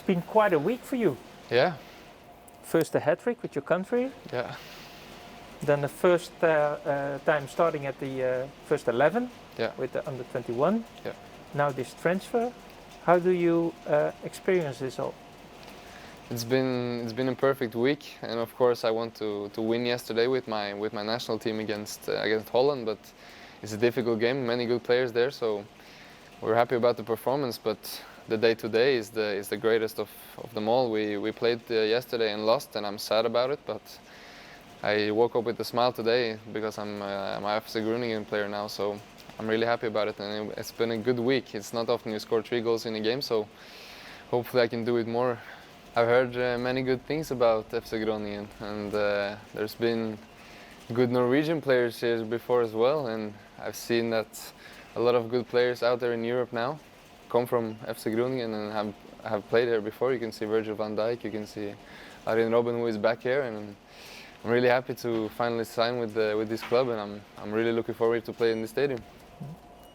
It's been quite a week for you. Yeah. First a hat-trick with your country, Yeah. then the first time starting at the first 11 Yeah. with the under 21. Yeah. Now this transfer. How do you experience this all? It's been a perfect week, and of course I want to win yesterday with my national team against Holland, but it's a difficult game. Many good players there, so we're happy about the performance. But the day today is the greatest of them all. We played yesterday and lost, and I'm sad about it. But I woke up with a smile today because I'm a FC Groningen player now, so I'm really happy about it. And it's been a good week. It's not often you score 3 goals in a game, so hopefully I can do it more. I've heard many good things about FC Groningen, and there's been good Norwegian players here before as well, and I've seen that a lot of good players out there in Europe now come from FC Groningen and have played here before. You can see Virgil van Dijk, you can see Arjen Robben, who is back here, and I'm really happy to finally sign with this club, and I'm really looking forward to play in the stadium.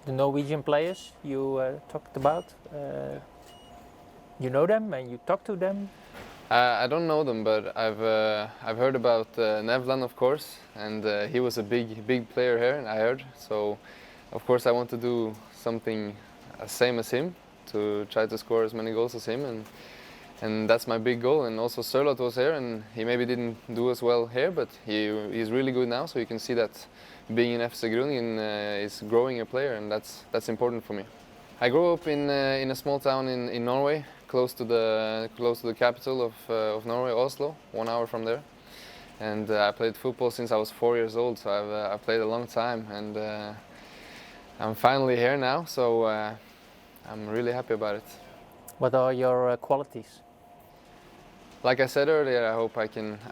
The Norwegian players you talked about, you know them and you talk to them? I don't know them, but I've heard about Nevland, of course, and he was a big player here, I heard. So, of course, I want to do something same as him, to try to score as many goals as him, and that's my big goal. And also Sørloth was here, and he maybe didn't do as well here, but he's really good now. So you can see that being in FC Groningen is growing a player, and that's important for me. I grew up in a small town in Norway, close to the capital of Norway, Oslo, 1 hour from there. And I played football since I was 4 years old, so I've played a long time, and I'm finally here now, so I'm really happy about it. What are your qualities? Like I said earlier, I hope I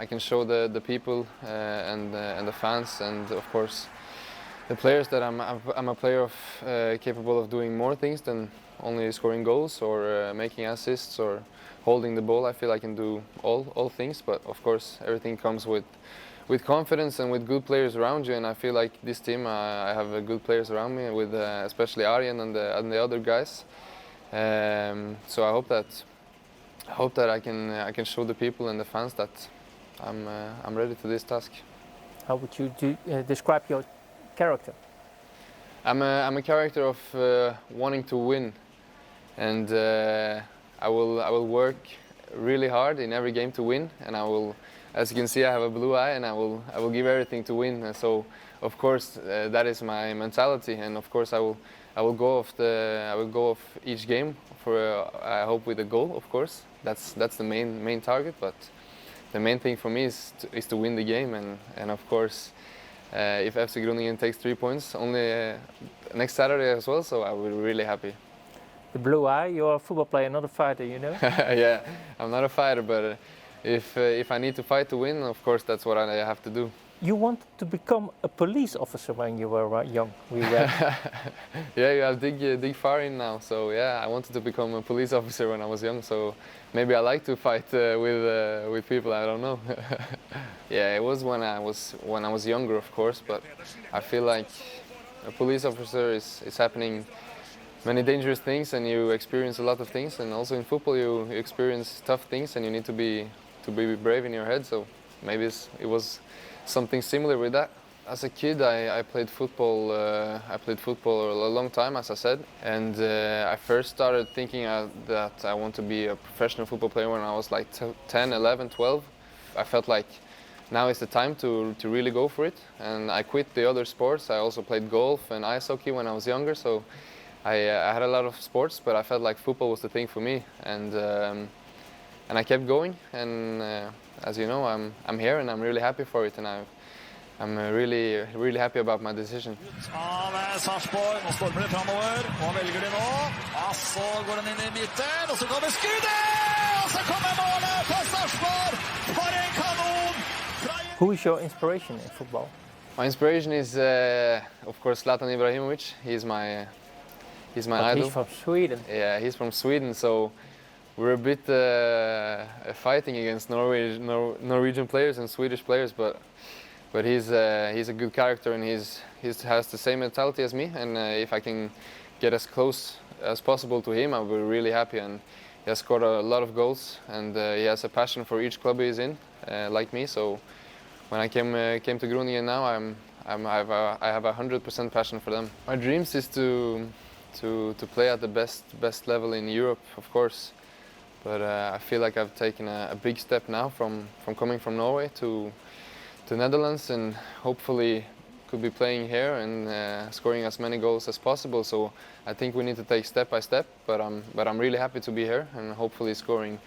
can show the people and the fans, and of course the players, that I'm a player capable of doing more things than only scoring goals or making assists or holding the ball. I feel I can do all things, but of course everything comes with confidence and with good players around you. And I feel like this team, I have good players around me, with especially Arjen and the other guys. So I hope that I can show the people and the fans that I'm ready to this task. How would you describe your character? I'm a character of wanting to win, and I will work really hard in every game to win, and I will, as you can see, I have a blue eye, and I will give everything to win. And so of course that is my mentality, and of course I will go off each game for I hope with a goal. Of course that's the main target, but the main thing for me is to win the game, and of course if FC Groningen takes 3 points only next Saturday as well, so I will be really happy. The blue eye, you're a football player, not a fighter, you know? Yeah, I'm not a fighter, but if I need to fight to win, of course that's what I have to do. You wanted to become a police officer when you were young, we read. Yeah, you have dig far in now. So yeah, I wanted to become a police officer when I was young. So maybe I like to fight with people. I don't know. Yeah, it was when I was younger, of course. But I feel like a police officer is happening many dangerous things, and you experience a lot of things. And also in football, you experience tough things, and you need to be brave in your head. So maybe it was something similar with that. As a kid, I played football. I played football a long time, as I said, and I first started thinking that I want to be a professional football player when I was like 10, 11, 12. I felt like now is the time to really go for it, and I quit the other sports. I also played golf and ice hockey when I was younger, so I had a lot of sports, but I felt like football was the thing for me, and I kept going, and as you know, I'm here, and I'm really happy for it, and I'm really happy about my decision. Av Sarpsborg, nå stormer det fremover. Hva velger de nå? Ja, så går den inn I midten, og så kommer skuddet! Og så kommer målet på Sarpsborg! For en kanon! Who is your inspiration in football? My inspiration is, of course, Zlatan Ibrahimovic. He's my idol. He's from Sweden. Yeah, he's from Sweden, so we're a bit fighting against Norwegian players and Swedish players, but he's a good character, and he has the same mentality as me, and if I can get as close as possible to him, I'll be really happy. And he has scored a lot of goals, and he has a passion for each club he's in, like me. So when I came to Groningen now, I have 100% passion for them. My dreams is to play at the best level in Europe, of course. But I feel like I've taken a big step now from coming from Norway to Netherlands, and hopefully could be playing here and scoring as many goals as possible. So I think we need to take step by step. But I'm really happy to be here and hopefully scoring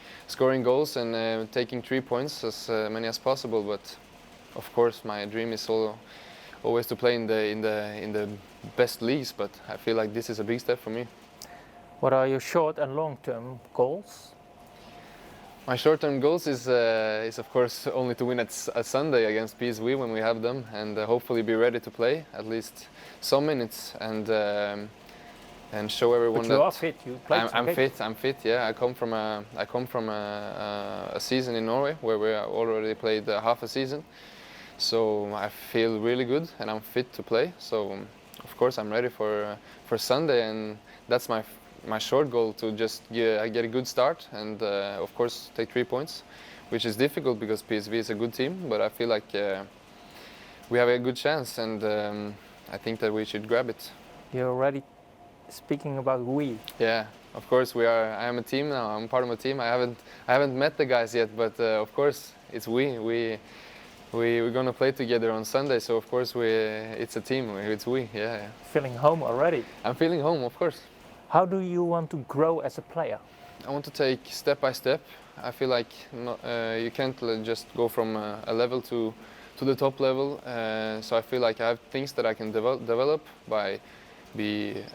goals and taking 3 points, as many as possible. But of course, my dream is always to play in the best leagues. But I feel like this is a big step for me. What are your short and long-term goals? My short-term goals is of course only to win at Sunday against PSV when we have them, and hopefully be ready to play at least some minutes and show everyone but that you are fit. You played. I'm fit. Yeah, I come from a season in Norway where we already played half a season, so I feel really good and I'm fit to play. So of course I'm ready for Sunday, and that's my short goal, to just get a good start and of course take 3 points, which is difficult because PSV is a good team, but I feel like we have a good chance, and I think that we should grab it. You're already speaking about we. Yeah, of course we are. I am a team now. I'm part of a team. I haven't met the guys yet, but of course it's we're gonna play together on Sunday, so of course it's a team. It's we. Yeah. Feeling home already. I'm feeling home, of course. How do you want to grow as a player? I want to take step by step. I feel like you can't just go from a level to the top level. So I feel like I have things that I can develop by be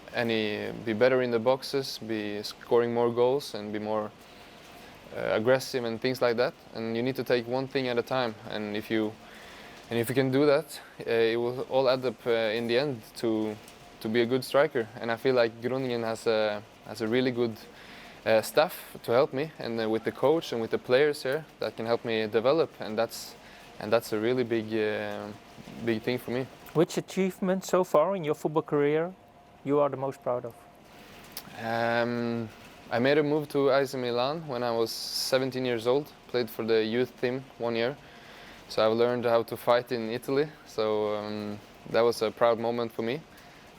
better in the boxes, be scoring more goals, and be more aggressive and things like that. And you need to take one thing at a time. And if you can do that, it will all add up in the end to be a good striker. And I feel like Groningen has a really good staff to help me, and with the coach and with the players here that can help me develop, and that's a really big thing for me. Which achievement so far in your football career you are the most proud of? I made a move to AC Milan when I was 17 years old, played for the youth team 1 year. So I've learned how to fight in Italy, so that was a proud moment for me.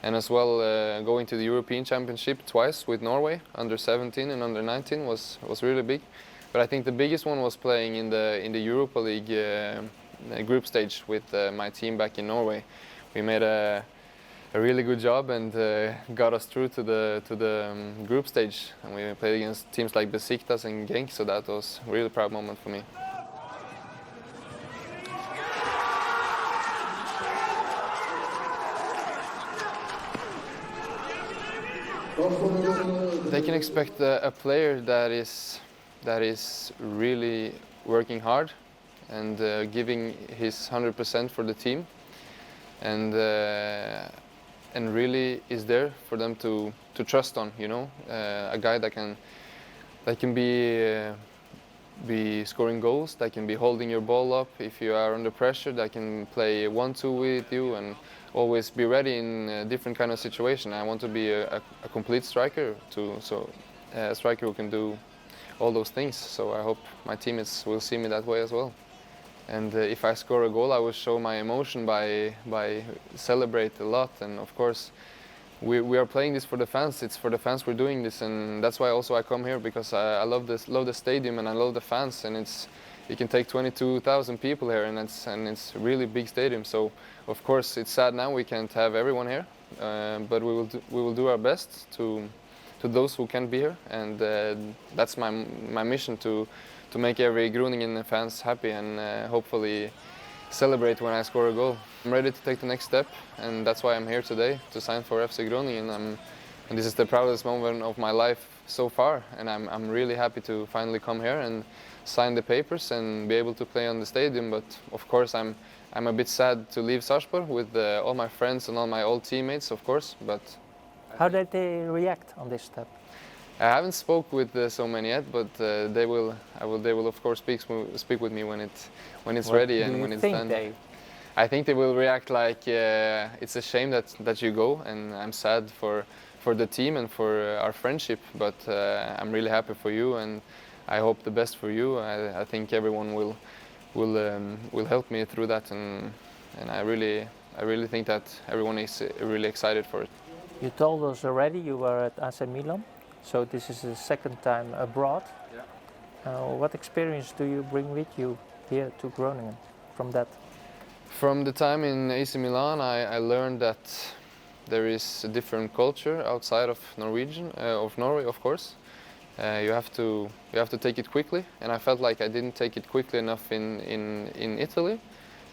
And as well, going to the European Championship twice with Norway, under 17 and under 19, was really big. But I think the biggest one was playing in the Europa League group stage with my team back in Norway. We made a really good job and got us through to the group stage. And we played against teams like Besiktas and Genk, so that was a really proud moment for me. They can expect a player that is really working hard and giving his 100% for the team, and really is there for them to trust on. You know, a guy that can be scoring goals, that can be holding your ball up if you are under pressure, that can play 1-2 with you and always be ready in different kind of situation. I want to be a complete striker, a striker who can do all those things. So I hope my teammates will see me that way as well. And if I score a goal, I will show my emotion by celebrate a lot. And of course, we are playing this for the fans. It's for the fans we're doing this, and that's why also I come here, because I love the stadium and I love the fans, and you can take 22,000 people here, and it's really big stadium. So of course it's sad now we can't have everyone here, but we will do our best to those who can be here, and that's my mission to make every Groningen fans happy and hopefully celebrate when I score a goal. I'm ready to take the next step, and that's why I'm here today to sign for FC Groningen. And this is the proudest moment of my life so far, and I'm really happy to finally come here and sign the papers and be able to play on the stadium. But of course I'm a bit sad to leave Sarpsborg with all my friends and all my old teammates, of course. But how did they react on this step? I haven't spoke with so many yet, but they will of course speak with me when it's ready and when it's done. I think they will react like it's a shame that you go, and I'm sad for for the team and for our friendship. But I'm really happy for you, and I hope the best for you. I think everyone will help me through that, and I really think that everyone is really excited for it. You told us already you were at AC Milan, so this is the second time abroad. Yeah. What experience do you bring with you here to Groningen from that? From the time in AC Milan, I learned that there is a different culture outside of Norway, of course. You have to take it quickly, and I felt like I didn't take it quickly enough in Italy,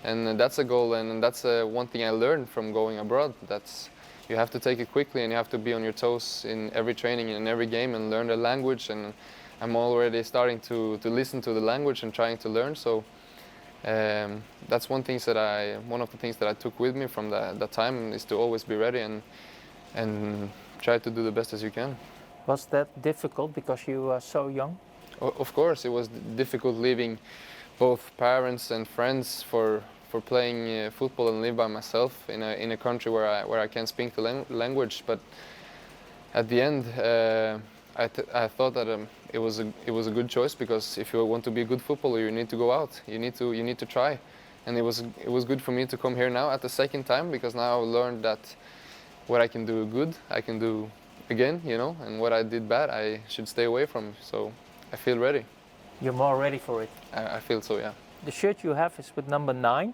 and that's a goal, and that's one thing I learned from going abroad. That's you have to take it quickly, and you have to be on your toes in every training and in every game, and learn the language. And I'm already starting to listen to the language and trying to learn. So that's one of the things that I took with me from that time is to always be ready and try to do the best as you can. Was that difficult because you are so young? Of course, it was difficult leaving both parents and friends for playing football and live by myself in a country where I can't speak the language. But at the end, I thought that it was a good choice, because if you want to be a good footballer, you need to go out. You need to try, and it was good for me to come here now at the second time, because now I learned that what I can do good, I can do again, and what I did bad, I should stay away from. So I feel ready. You're more ready for it? I feel so, yeah. The shirt you have is with number 9.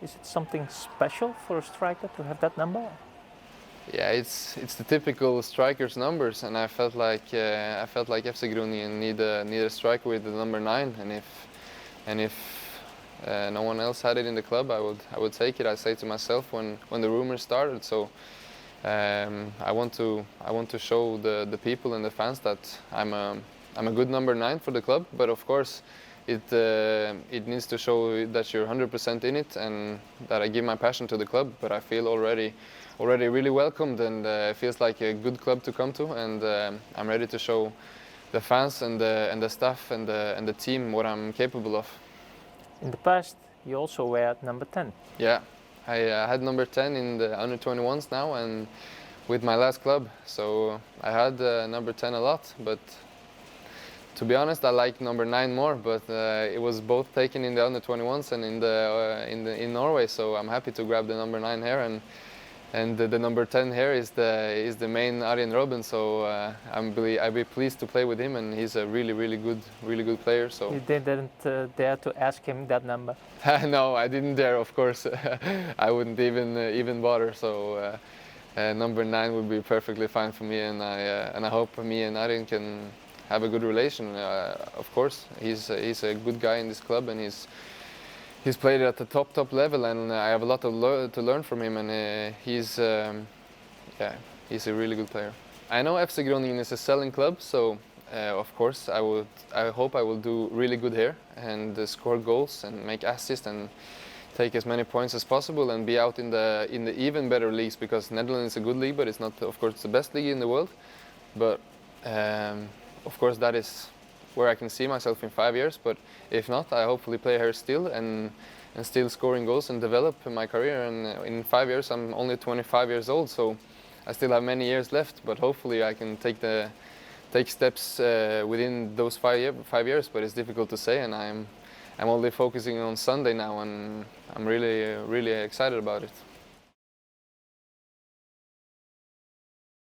Is it something special for a striker to have that number? Yeah, it's the typical striker's numbers, and I felt like FC Groningen need a striker with the number 9, and if no one else had it in the club, I would take it. I say to myself when the rumors started. So I want to show the people and the fans that I'm a good number 9 for the club. But of course, it needs to show that you're 100% in it, and that I give my passion to the club. But I feel already really welcomed, and it feels like a good club to come to, and I'm ready to show the fans and the staff and the team what I'm capable of. In the past, you also were number 10. Yeah, I had number 10 in the under 21s now, and with my last club. So I had number 10 a lot, but to be honest, I like number 9 more. But it was both taken in the under 21s and in Norway. So I'm happy to grab the number 9 here, and the number 10 here is the main Arjen Robben. So I'd be pleased to play with him, and he's a really good player. So you didn't dare to ask him that number? No, I didn't dare. Of course, I wouldn't even bother. So number 9 would be perfectly fine for me, and I hope me and Arjen can have a good relation. Of course, he's a good guy in this club, and he's played at the top level, and I have a lot to learn from him, and he's a really good player. I know FC Groningen is a selling club, so of course I hope I will do really good here and score goals and make assists and take as many points as possible and be out in the even better leagues, because Netherlands is a good league, but it's not, of course, the best league in the world. But of course, that is where I can see myself in 5 years. But if not, I hopefully play here still and still scoring goals and develop my career. And in 5 years, I'm only 25 years old, so I still have many years left. But hopefully, I can take steps within those 5 years. But it's difficult to say, and I'm only focusing on Sunday now, and I'm really excited about it.